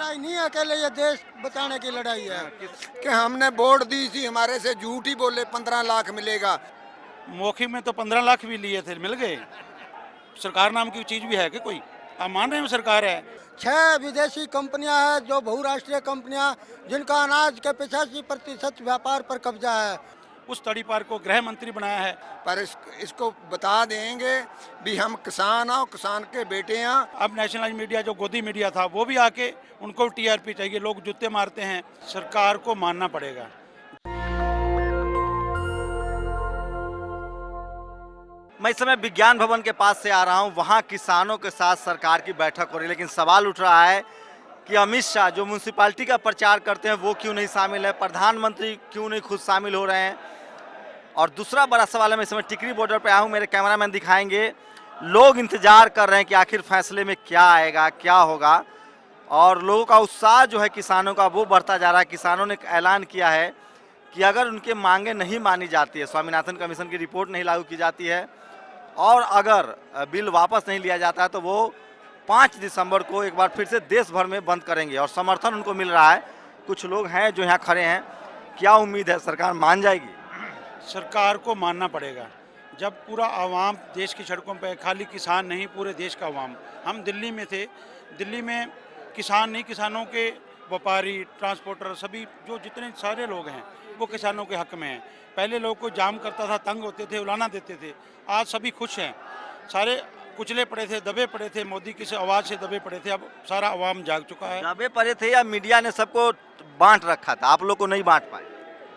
लड़ाई नहीं है, अकेले ये देश बचाने की लड़ाई है। कि हमने वोट दी थी, हमारे से झूठ ही बोले 15 लाख मिलेगा। मौखिक में तो 15 लाख भी लिए थे, मिल गए। सरकार नाम की चीज भी है कि कोई? आप मान रहे हैं सरकार है? 6 विदेशी कंपनियां हैं जो बहुराष्ट्रीय कंपनियां, जिनका अनाज के 85% व्यापार पर कब्जा है। उस तड़ीपार को गृह मंत्री बनाया है। पर इसको बता देंगे भी हम किसान हैं और किसान के बेटे हैं। अब नेशनलाइज मीडिया जो गोदी मीडिया था वो भी आके उनको टीआरपी चाहिए, लोग जूते मारते हैं। सरकार को मानना पड़ेगा। मैं इस समय विज्ञान भवन के पास से आ रहा हूं। वहां किसानों के साथ सरकार की बैठक हो रही है, लेकिन सवाल उठ रहा है कि अमित शाह जो म्यूनसिपालिटी का प्रचार करते हैं वो क्यों नहीं शामिल है, प्रधानमंत्री क्यों नहीं खुद शामिल हो रहे हैं। और दूसरा बड़ा सवाल है, मैं इस समय टिकरी बॉर्डर पे आया हूँ, मेरे कैमरामैन दिखाएंगे, लोग इंतजार कर रहे हैं कि आखिर फैसले में क्या आएगा, क्या होगा। और लोगों का उत्साह जो है किसानों का वो बढ़ता जा रहा है। किसानों ने ऐलान किया है कि अगर उनके मांगे नहीं मानी जाती है, स्वामीनाथन कमीशन की रिपोर्ट नहीं लागू की जाती है और अगर बिल वापस नहीं लिया जाता है तो वो 5 दिसंबर को एक बार फिर से देश भर में बंद करेंगे। और समर्थन उनको मिल रहा है। कुछ लोग हैं जो यहाँ खड़े हैं। क्या उम्मीद है, सरकार मान जाएगी? सरकार को मानना पड़ेगा। जब पूरा आवाम देश की सड़कों पे, खाली किसान नहीं पूरे देश का आवाम। हम दिल्ली में थे, दिल्ली में किसान नहीं, किसानों के व्यापारी, ट्रांसपोर्टर, सभी जो जितने सारे लोग हैं वो किसानों के हक में हैं। पहले लोग को जाम करता था, तंग होते थे, उलाना देते थे। आज सभी खुश हैं। सारे कुचले पड़े थे, दबे पड़े थे, मोदी की से आवाज़ से दबे पड़े थे। अब सारा आवाम जाग चुका है। दबे पड़े थे या मीडिया ने सबको बांट रखा था, आप लोग को नहीं बांट पाए?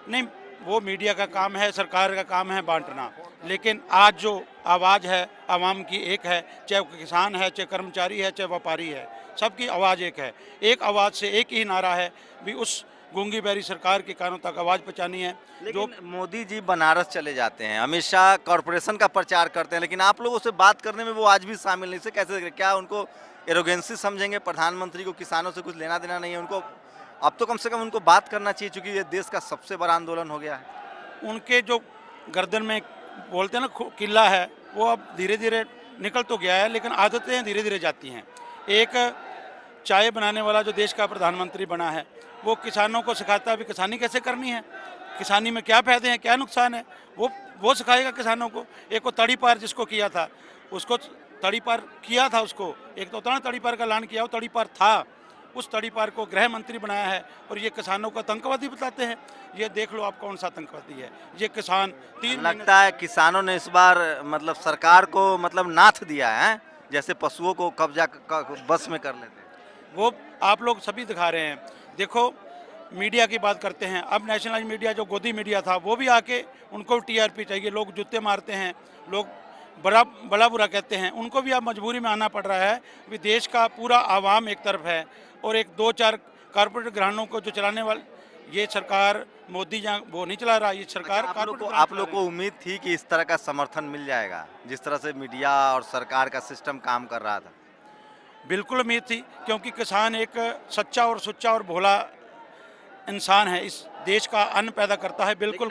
नहीं, वो मीडिया का काम है, सरकार का काम है बांटना। लेकिन आज जो आवाज़ है आवाम की एक है, चाहे वो किसान है, चाहे कर्मचारी है, चाहे व्यापारी है, सबकी आवाज़ एक है। एक आवाज़ से एक ही नारा है भी उस गूंगी बैरी सरकार के कानों तक आवाज़ पहुँचानी है। लेकिन मोदी जी बनारस चले जाते हैं, अमित शाह कॉरपोरेशन का प्रचार करते हैं, लेकिन आप लोगों से बात करने में वो आज भी शामिल नहीं। से कैसे, क्या उनको एरोगेंसी समझेंगे? प्रधानमंत्री को किसानों से कुछ लेना देना नहीं है उनको? अब तो कम से कम उनको बात करना चाहिए, क्योंकि ये देश का सबसे बड़ा आंदोलन हो गया है। उनके जो गर्दन में बोलते हैं ना किला है, वो अब धीरे धीरे निकल तो गया है, लेकिन आदतें धीरे धीरे जाती हैं। एक चाय बनाने वाला जो देश का प्रधानमंत्री बना है वो किसानों को सिखाता है भी किसानी कैसे करनी है, किसानी में क्या फायदे हैं, क्या नुकसान है, वो सिखाएगा किसानों को। एक को तड़ी पार जिसको किया था, उसको तड़ी पार किया था, उसको एक तो उतना तड़ी पार का ऐलान किया, वो तड़ी पार था। उस तड़ी पार को गृह मंत्री बनाया है और ये किसानों को आतंकवादी बताते हैं। ये देख लो आप कौन सा आतंकवादी है ये किसान। 3 लगता है किसानों ने इस बार मतलब सरकार को मतलब नाथ दिया है, जैसे पशुओं को कब्जा बस में कर लेते हैं। वो आप लोग सभी दिखा रहे हैं। देखो, मीडिया की बात करते हैं, अब नेशनलाइज मीडिया जो गोदी मीडिया था वो भी आके उनको टीआरपी चाहिए, लोग जूते मारते हैं, लोग बड़ा बुरा कहते हैं। उनको भी अब मजबूरी में आना पड़ रहा है कि देश का पूरा आवाम एक तरफ है और एक 2-4 कारपोरेट घरानों को जो चलाने वाले, ये सरकार मोदी जहाँ वो नहीं चला रहा, ये सरकार। आप लोग को उम्मीद थी कि इस तरह का समर्थन मिल जाएगा जिस तरह से मीडिया और सरकार का सिस्टम काम कर रहा था? बिल्कुल उम्मीद थी, क्योंकि किसान एक सच्चा और सुच्चा और भोला इंसान है, इस देश का अन्न पैदा करता है। बिल्कुल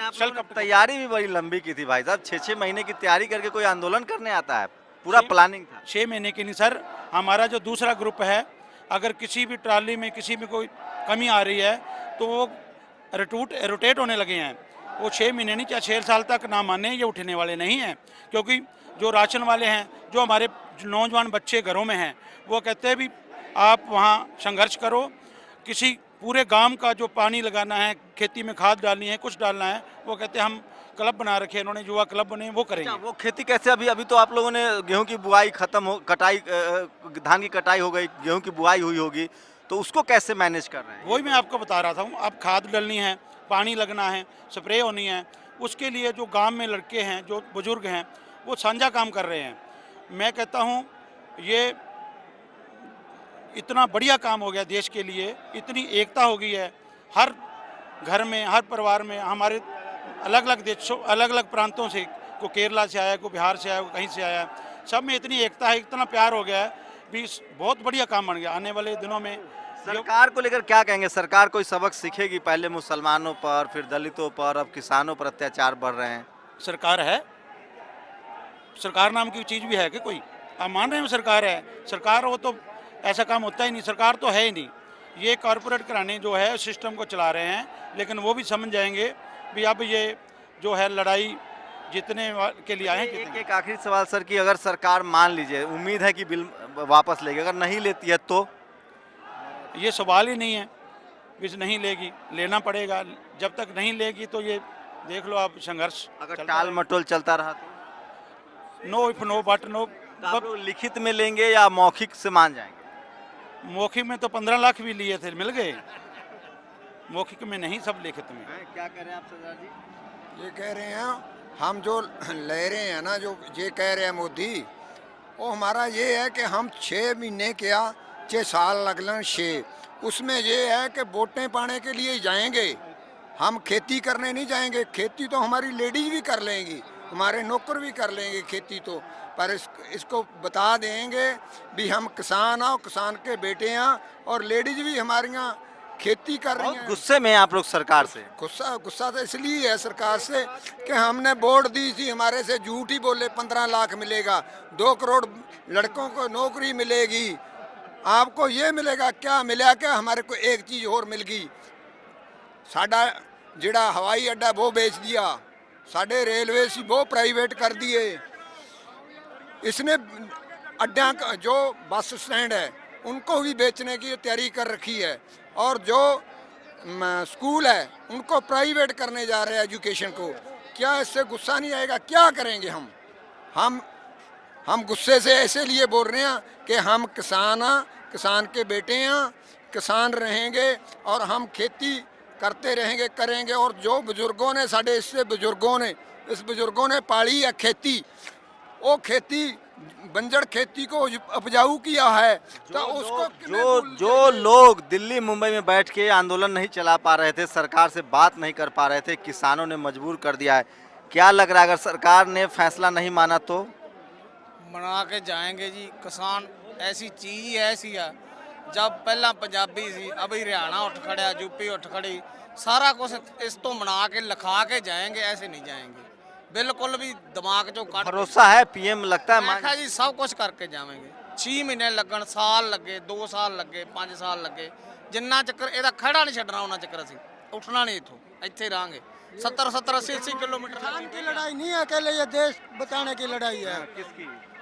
तैयारी भी बड़ी लंबी की थी भाई साहब, 6-6 महीने की तैयारी करके कोई आंदोलन करने आता है? पूरा प्लानिंग था। 6 महीने की नहीं सर, हमारा जो दूसरा ग्रुप है, अगर किसी भी ट्राली में किसी में कोई कमी आ रही है तो वो रोटेट होने लगे हैं। वो 6 महीने नहीं, चाहे 6 साल तक ना माने, ये उठने वाले नहीं हैं। क्योंकि जो राशन वाले हैं, जो हमारे नौजवान बच्चे घरों में हैं, वो कहते हैं भी आप वहाँ संघर्ष करो, किसी पूरे गांव का जो पानी लगाना है, खेती में खाद डालनी है, कुछ डालना है, वो कहते हैं हम क्लब बना रखे हैं इन्होंने, युवा क्लब बने, वो करेंगे। वो खेती कैसे? अभी तो आप लोगों ने गेहूं की बुआई खत्म हो, कटाई धान की कटाई हो गई, गेहूं की बुआई हुई होगी, तो उसको कैसे मैनेज कर रहे हैं? वही मैं आपको बता रहा था हूँ। अब खाद डालनी है, पानी लगना है, स्प्रे होनी है, उसके लिए जो गाँव में लड़के हैं, जो बुजुर्ग हैं, वो साझा काम कर रहे हैं। मैं कहता हूँ ये इतना बढ़िया काम हो गया देश के लिए, इतनी एकता हो गई है हर घर में, हर परिवार में। हमारे अलग अलग देशों, अलग अलग प्रांतों से, को केरला से आया, को बिहार से आया, को कहीं से आया, सब में इतनी एकता है, इतना प्यार हो गया है भी बहुत बढ़िया काम बन गया। आने वाले दिनों में सरकार को लेकर क्या कहेंगे? सरकार कोई सबक सीखेगी? पहले मुसलमानों पर, फिर दलितों पर, अब किसानों पर अत्याचार बढ़ रहे हैं। सरकार है, सरकार नाम की चीज़ भी है कि कोई? आप मान रहे हैं सरकार है? सरकार हो तो ऐसा काम होता ही नहीं, सरकार तो है ही नहीं। ये कॉरपोरेट घराने जो है सिस्टम को चला रहे हैं, लेकिन वो भी समझ जाएंगे भी अब ये जो है लड़ाई जीतने के लिए आए हैं। एक एक आखिरी सवाल सर कि अगर सरकार मान लीजिए, उम्मीद है कि बिल वापस लेगी, अगर नहीं लेती है तो? ये सवाल ही नहीं है, बिस नहीं लेगी, लेना पड़ेगा। जब तक नहीं लेगी तो ये देख लो आप संघर्ष अगर चलता टाल रहेगा। मटोल चलता रहा तो? No if no but no. तो आप लोग लिखित में लेंगे या मौखिक से मान जाएंगे? मौखिक में तो 15 लाख भी लिए थे, मिल गए। मौखिक में नहीं, सब लिखित में। क्या कह रहे हैं आप सरदार जी? ये कह रहे हैं हम जो ले रहे हैं ना, जो ये कह रहे हैं मोदी, वो हमारा ये है कि हम 6 महीने क्या 6 साल लगलन 6, उसमें ये है कि वोटें पाने के लिए जाएंगे, हम खेती करने नहीं जाएंगे। खेती तो हमारी लेडीज भी कर लेंगी, हमारे नौकर भी कर लेंगे खेती तो, पर इसको बता देंगे भी हम किसान हैं, किसान के बेटे हैं, और लेडीज भी हमारी खेती कर रही बहुत हैं। गुस्से में हैं आप लोग सरकार से? गुस्सा तो इसलिए है सरकार से कि हमने वोट दी थी, हमारे से झूठ ही बोले 15 लाख मिलेगा, 2 करोड़ लड़कों को नौकरी मिलेगी, आपको ये मिलेगा, क्या मिला? क्या हमारे को एक चीज़ और मिल गई, साडा जिहड़ा हवाई अड्डा वो बेच दिया, साडे रेलवे सी वो प्राइवेट कर दिए, इसने अड्डा जो बस स्टैंड है उनको भी बेचने की तैयारी कर रखी है, और जो स्कूल है उनको प्राइवेट करने जा रहे हैं एजुकेशन को। क्या इससे गुस्सा नहीं आएगा? क्या करेंगे हम गुस्से से ऐसे लिए बोल रहे हैं कि हम किसान हैं, किसान के बेटे हैं, किसान रहेंगे और हम खेती करते रहेंगे, करेंगे। और जो बुजुर्गों ने साढ़े इससे बुजुर्गों ने पाली है खेती, वो खेती बंजर खेती को उपजाऊ किया है, तो उसको जो लोग दिल्ली मुंबई में बैठ के आंदोलन नहीं चला पा रहे थे, सरकार से बात नहीं कर पा रहे थे, किसानों ने मजबूर कर दिया है। क्या लग रहा है अगर सरकार ने फैसला नहीं माना तो? बना के जाएंगे जी। किसान ऐसी चीज़ ही ऐसी है, जब पहला पंजाबी सी, अभी हरियाणा उठ खड़ा, यूपी उठ खड़ी, सारा कुछ इस तो बना के लिखा के जाएंगे, ऐसे नहीं जाएंगे। बिल्कुल भी दिमाग जो काट भरोसा है पीएम लगता है मैं जी सब कुछ करके जाएंगे। 6 महीने लगन, साल लगे, 2 साल लगे, 5 साल लगे, जिन्ना चक्कर ਇਹਦਾ ਖੜਾ नहीं छड़ना, उन्ना चक्कर ਅਸੀਂ उठना नहीं, इथों ਇੱਥੇ रहांगे। 70-70 80 किलोमीटर किसान की लड़ाई नहीं है अकेले, ये देश बचाने की लड़ाई है।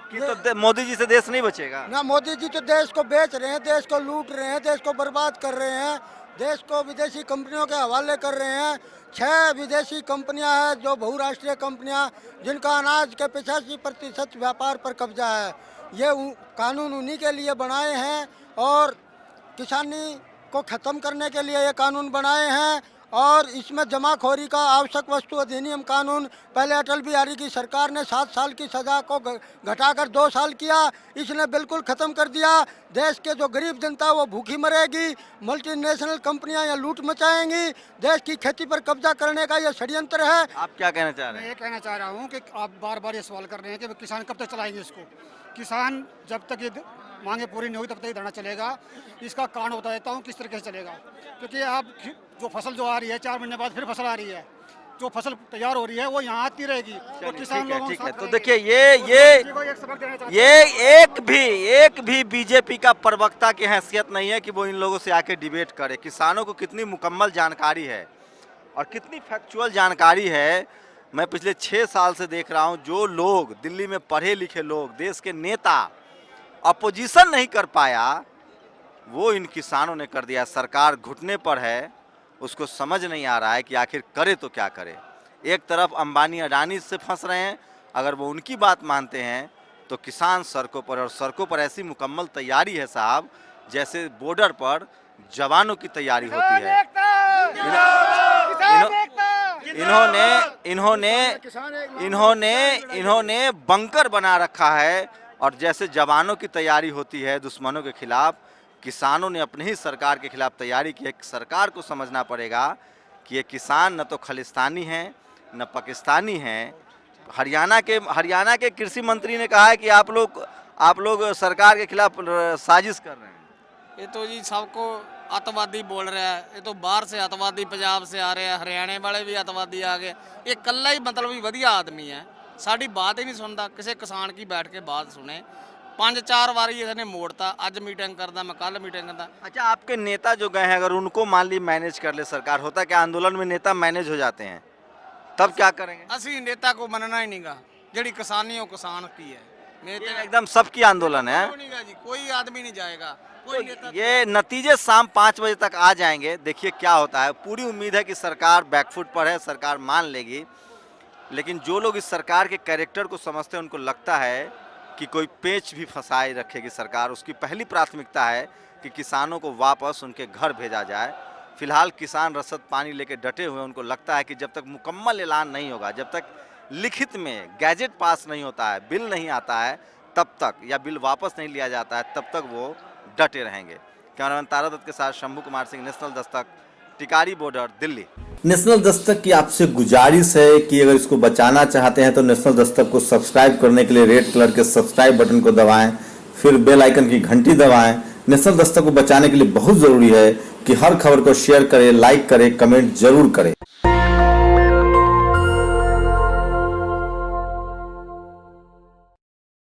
कि तो मोदी जी से देश नहीं बचेगा। ना मोदी जी तो देश को बेच रहे हैं, देश को लूट रहे हैं, देश को बर्बाद कर रहे हैं, देश को विदेशी कंपनियों के हवाले कर रहे हैं। 6 विदेशी कंपनियां हैं जो बहुराष्ट्रीय कंपनियां, जिनका अनाज के 85% व्यापार पर कब्जा है। ये कानून उन्हीं के लिए बनाए हैं और किसानी को ख़त्म करने के लिए ये कानून बनाए हैं। और इसमें जमाखोरी का आवश्यक वस्तु अधिनियम कानून पहले अटल बिहारी की सरकार ने 7 साल की सज़ा को घटाकर 2 साल किया, इसने बिल्कुल ख़त्म कर दिया। देश के जो गरीब जनता वो भूखी मरेगी, मल्टीनेशनल कंपनियां यहाँ लूट मचाएंगी, देश की खेती पर कब्जा करने का ये षड्यंत्र है। आप क्या कहना चाह रहे मैं हैं? ये कहना चाह रहा हूँ कि आप बार बार ये सवाल कर रहे हैं कि किसान कब तक चलाएंगे इसको। किसान जब तक ये मांगे पूरी नहीं होगी तब तक ये धरना चलेगा। इसका कारण बता देता हूँ किस तरीके से चलेगा, क्योंकि आप जो फसल जो आ रही है 4 महीने बाद फिर फसल आ रही है, जो फसल तैयार हो रही है वो यहाँ आती रहेगी और किसान लोगों ठीक को है। साथ तो रहेंगे। देखिए एक सबक देना चाहता हूं। ये एक भी बीजेपी का प्रवक्ता की हैसियत नहीं है कि वो इन लोगों से आके डिबेट करे। किसानों को कितनी मुकम्मल जानकारी है और कितनी फैक्चुअल जानकारी है, मैं पिछले 6 साल से देख रहा हूँ। जो लोग दिल्ली में पढ़े लिखे लोग, देश के नेता अपोजिशन नहीं कर पाया, वो इन किसानों ने कर दिया। सरकार घुटने पर है, उसको समझ नहीं आ रहा है कि आखिर करे तो क्या करे। एक तरफ अंबानी अडानी से फंस रहे हैं, अगर वो उनकी बात मानते हैं तो किसान सड़कों पर, और सड़कों पर ऐसी मुकम्मल तैयारी है साहब जैसे बॉर्डर पर जवानों की तैयारी होती है। इन्होंने बंकर बना रखा है, और जैसे जवानों की तैयारी होती है दुश्मनों के खिलाफ, किसानों ने अपनी ही सरकार के खिलाफ तैयारी की है। सरकार को समझना पड़ेगा कि ये किसान न तो खालिस्तानी हैं न पाकिस्तानी हैं। हरियाणा के कृषि मंत्री ने कहा है कि आप लोग सरकार के खिलाफ साजिश कर रहे हैं। ये तो जी सबको अतवादी बोल रहा है। ये तो बाहर से अतवादी पंजाब से आ रहे हैं, हरियाणे वाले भी अतवादी आ गए। ये कल्ला ही मतलब ही वधिया आदमी है, साड़ी बात ही नहीं सुनता। किसी किसान की बैठ के बात सुने, 5-4 ਵਾਰੀ ਇਹਨੇ ਮੋੜਤਾ, ਅੱਜ ਮੀਟਿੰਗ ਕਰਦਾ, मैं कल मीटिंग करता। अच्छा, आपके नेता जो गए हैं, अगर उनको मान ली मैनेज कर ले सरकार, होता है कि आंदोलन में नेता मैनेज हो जाते हैं, तब क्या करेंगे? ਅਸੀਂ नेता को मनना ही नहींगा, ਜਿਹੜੀ किसानी हो किसान की है। नेता ये एकदम सबकी आंदोलन है। कोई नहींगा जी, कोई आदमी नहीं जाएगा, कोई नेता। ये नतीजे शाम 5 बजे तक आ जाएंगे, देखिए क्या होता है। पूरी उम्मीद है कि सरकार बैकफुट पर है, सरकार मान लेगी, लेकिन जो लोग इस सरकार के कैरेक्टर को समझते हैं उनको लगता है कि कोई पेच भी फंसाए रखेगी सरकार। उसकी पहली प्राथमिकता है कि किसानों को वापस उनके घर भेजा जाए। फिलहाल किसान रसद पानी लेके डटे हुए हैं। उनको लगता है कि जब तक मुकम्मल ऐलान नहीं होगा, जब तक लिखित में गैजेट पास नहीं होता है, बिल नहीं आता है, तब तक, या बिल वापस नहीं लिया जाता है, तब तक वो डटे रहेंगे। कैमरामैन तारा दत्त के साथ Shambhu Kumar Singh, national Dastak, Tikari border, Delhi. National Dastak की आपसे गुजारिश है कि अगर इसको बचाना चाहते हैं तो नेशनल दस्तक को सब्सक्राइब करने के लिए रेड कलर के सब्सक्राइब बटन को दबाएं, फिर बेल आइकन की घंटी दबाएं। नेशनल दस्तक को बचाने के लिए बहुत जरूरी है कि हर खबर को शेयर करें, लाइक करें, कमेंट जरूर करें।